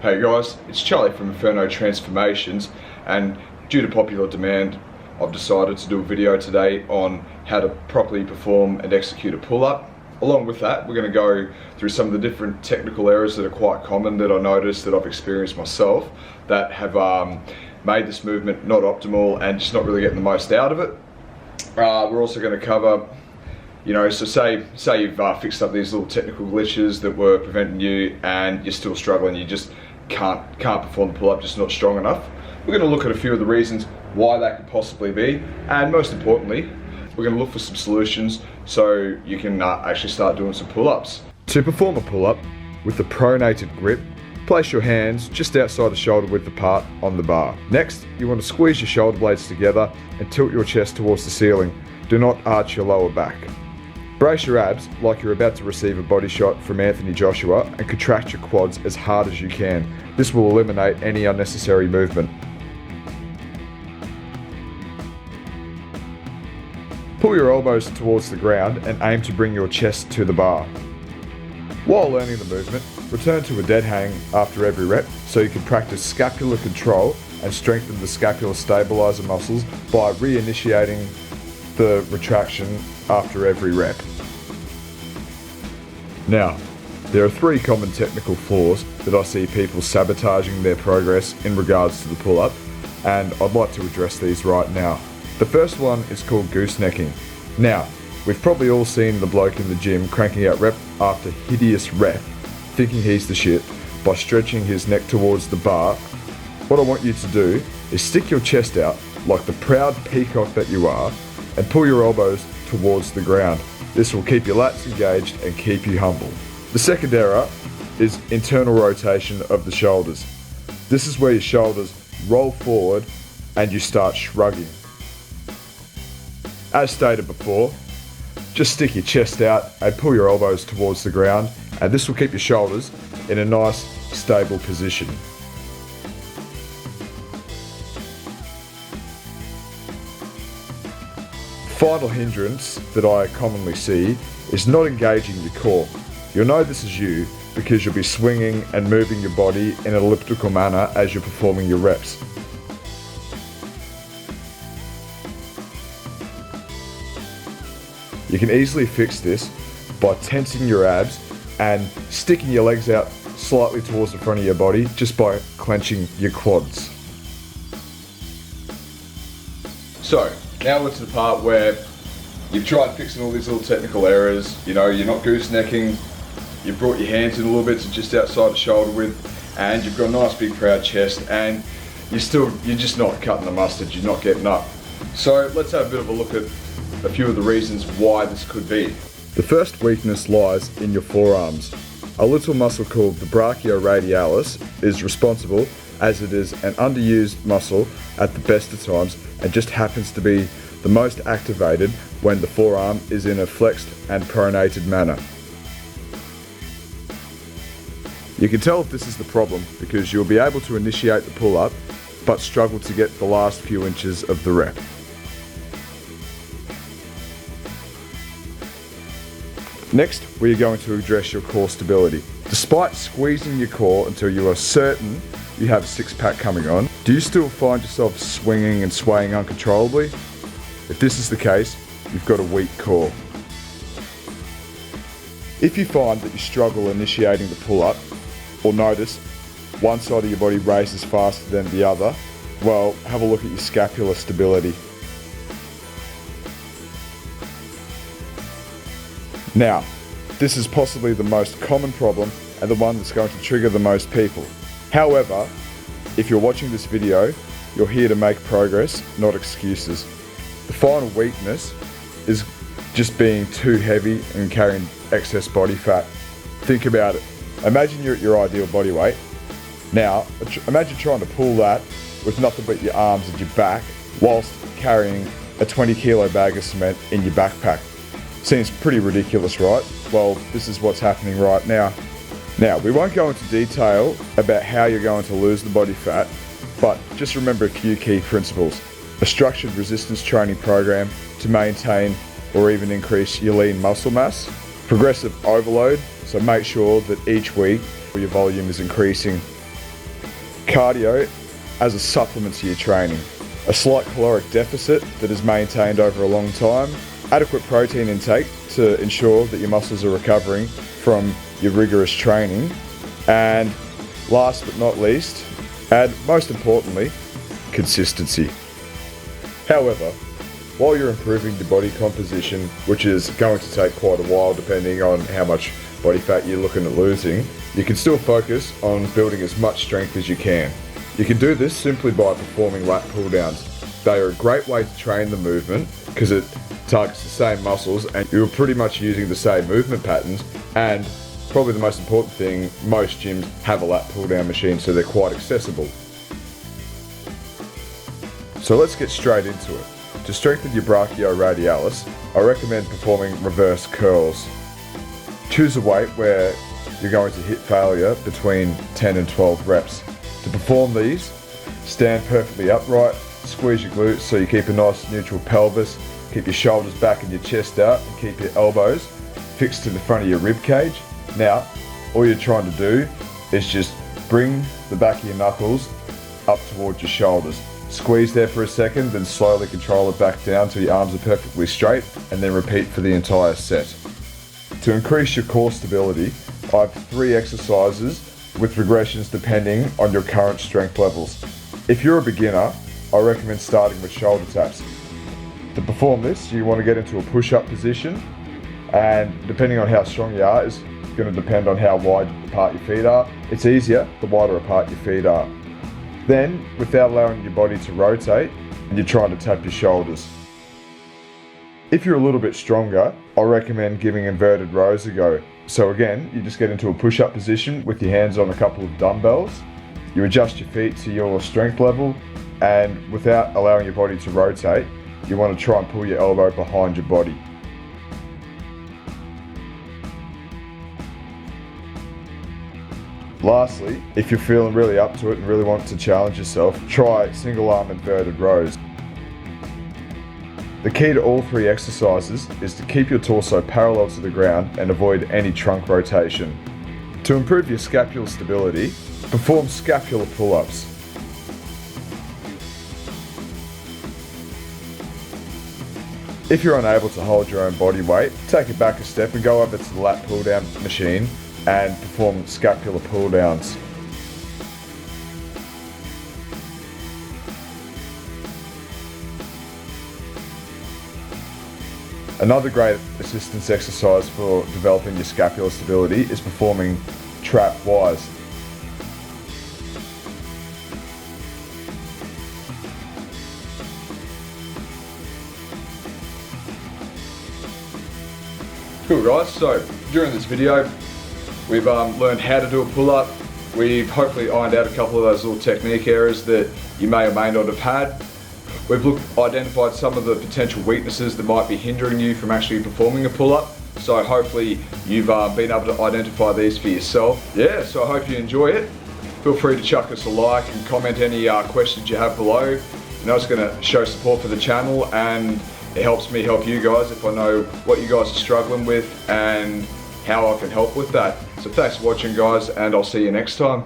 Hey guys, it's Charlie from Inferno Transformations, and due to popular demand I've decided to do a video today on how to properly perform and execute a pull-up. Along with that, we're going to go through some of the different technical errors that are quite common that I noticed that I've experienced myself that have made this movement not optimal and just not really getting the most out of it. We're also going to cover, so say you've fixed up these little technical glitches that were preventing you and you're still struggling, you just can't perform the pull-up, just not strong enough. We're going to look at a few of the reasons why that could possibly be, and most importantly, we're going to look for some solutions so you can actually start doing some pull-ups. To perform a pull-up with the pronated grip, place your hands just outside the shoulder width apart on the bar. Next, you want to squeeze your shoulder blades together and tilt your chest towards the ceiling. Do not arch your lower back. Brace your abs like you're about to receive a body shot from Anthony Joshua and contract your quads as hard as you can. This will eliminate any unnecessary movement. Pull your elbows towards the ground and aim to bring your chest to the bar. While learning the movement, return to a dead hang after every rep so you can practice scapular control and strengthen the scapular stabilizer muscles by reinitiating the retraction after every rep. Now, there are 3 common technical flaws that I see people sabotaging their progress in regards to the pull-up, and I'd like to address these right now. The first one is called goosenecking. Now, we've probably all seen the bloke in the gym cranking out rep after hideous rep, thinking he's the shit, by stretching his neck towards the bar. What I want you to do is stick your chest out like the proud peacock that you are and pull your elbows towards the ground. This will keep your lats engaged and keep you humble. The second error is internal rotation of the shoulders. This is where your shoulders roll forward and you start shrugging. As stated before, just stick your chest out and pull your elbows towards the ground, and this will keep your shoulders in a nice, stable position. Final hindrance that I commonly see is not engaging your core. You'll know this is you because you'll be swinging and moving your body in an elliptical manner as you're performing your reps. You can easily fix this by tensing your abs and sticking your legs out slightly towards the front of your body just by clenching your quads. So, now we're to the part where you've tried fixing all these little technical errors, you're not goosenecking, you've brought your hands in a little bit to just outside the shoulder width, and you've got a nice big proud chest, and you're just not cutting the mustard, you're not getting up. So let's have a bit of a look at a few of the reasons why this could be. The first weakness lies in your forearms. A little muscle called the brachioradialis is responsible, as it is an underused muscle at the best of times and just happens to be the most activated when the forearm is in a flexed and pronated manner. You can tell if this is the problem because you'll be able to initiate the pull-up but struggle to get the last few inches of the rep. Next, we are going to address your core stability. Despite squeezing your core until you are certain you have a six-pack coming on, do you still find yourself swinging and swaying uncontrollably? If this is the case, you've got a weak core. If you find that you struggle initiating the pull-up, or notice one side of your body raises faster than the other, well, have a look at your scapular stability. Now, this is possibly the most common problem and the one that's going to trigger the most people. However, if you're watching this video, you're here to make progress, not excuses. The final weakness is just being too heavy and carrying excess body fat. Think about it. Imagine you're at your ideal body weight. Now, imagine trying to pull that with nothing but your arms and your back whilst carrying a 20 kilo bag of cement in your backpack. Seems pretty ridiculous, right? Well, this is what's happening right now. Now, we won't go into detail about how you're going to lose the body fat, but just remember a few key principles. A structured resistance training program to maintain or even increase your lean muscle mass. Progressive overload, so make sure that each week your volume is increasing. Cardio as a supplement to your training. A slight caloric deficit that is maintained over a long time. Adequate protein intake to ensure that your muscles are recovering from your rigorous training. And last but not least, and most importantly, consistency. However, while you're improving your body composition, which is going to take quite a while depending on how much body fat you're looking at losing, you can still focus on building as much strength as you can. You can do this simply by performing lat pull downs. They are a great way to train the movement because it targets the same muscles and you're pretty much using the same movement patterns, and probably the most important thing, most gyms have a lat pull down machine, so they're quite accessible. So let's get straight into it. To strengthen your brachioradialis, I recommend performing reverse curls. Choose a weight where you're going to hit failure between 10 and 12 reps. To perform these, stand perfectly upright, squeeze your glutes so you keep a nice neutral pelvis, keep your shoulders back and your chest out, and keep your elbows fixed to the front of your rib cage. Now, all you're trying to do is just bring the back of your knuckles up towards your shoulders. Squeeze there for a second, then slowly control it back down till your arms are perfectly straight, and then repeat for the entire set. To increase your core stability, I have 3 exercises with regressions depending on your current strength levels. If you're a beginner, I recommend starting with shoulder taps. To perform this, you want to get into a push-up position, and depending on how strong you are, it's going to depend on how wide apart your feet are. It's easier the wider apart your feet are. Then, without allowing your body to rotate, you're trying to tap your shoulders. If you're a little bit stronger, I recommend giving inverted rows a go. So again, you just get into a push-up position with your hands on a couple of dumbbells. You adjust your feet to your strength level, and without allowing your body to rotate, you want to try and pull your elbow behind your body. Lastly, if you're feeling really up to it and really want to challenge yourself, try single arm inverted rows. The key to all 3 exercises is to keep your torso parallel to the ground and avoid any trunk rotation. To improve your scapular stability, perform scapular pull-ups. If you're unable to hold your own body weight, take it back a step and go over to the lat pull down machine and perform scapular pull downs. Another great assistance exercise for developing your scapular stability is performing trap Ys. Cool guys, so during this video we've learned how to do a pull-up. We've hopefully ironed out a couple of those little technique errors that you may or may not have had. We've identified some of the potential weaknesses that might be hindering you from actually performing a pull-up. So hopefully you've been able to identify these for yourself. Yeah, so I hope you enjoy it. Feel free to chuck us a like and comment any questions you have below. You know, it's going to show support for the channel, and it helps me help you guys if I know what you guys are struggling with and how I can help with that. So thanks for watching guys, and I'll see you next time.